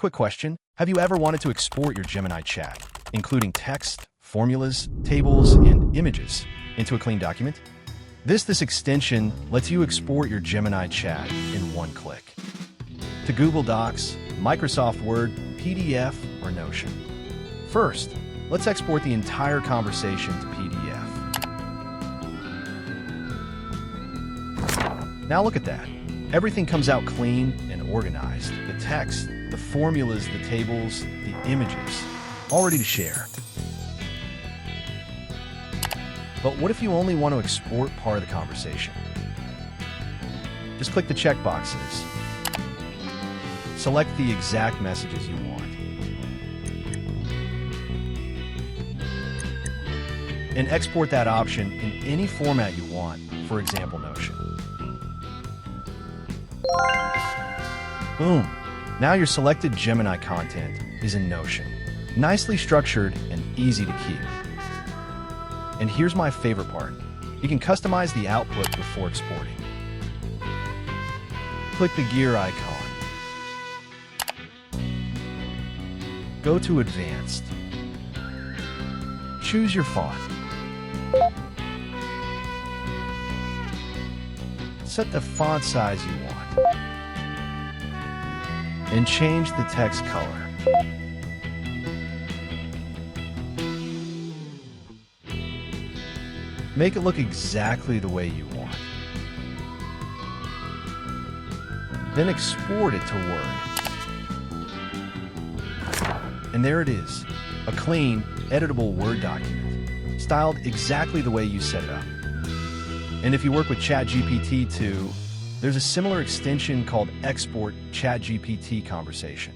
Quick question. Have you ever wanted to export your Gemini chat, including text, formulas, tables, and images, into a clean document? This extension lets you export your Gemini chat in one click. To Google Docs, Microsoft Word, PDF, or Notion. First, let's export the entire conversation to PDF. Now look at that. Everything comes out clean and organized. The text, the formulas, the tables, the images, all ready to share. But what if you only want to export part of the conversation? Just click the checkboxes. Select the exact messages you want. And export that option in any format you want, for example, Notion. Boom! Now your selected Gemini content is in Notion. Nicely structured and easy to keep. And here's my favorite part. You can customize the output before exporting. Click the gear icon. Go to Advanced. Choose your font. Set the font size you want. And change the text color. Make it look exactly the way you want. Then export it to Word. And there it is, a clean, editable Word document, styled exactly the way you set it up. And if you work with ChatGPT too, there's a similar extension called Export ChatGPT Conversation.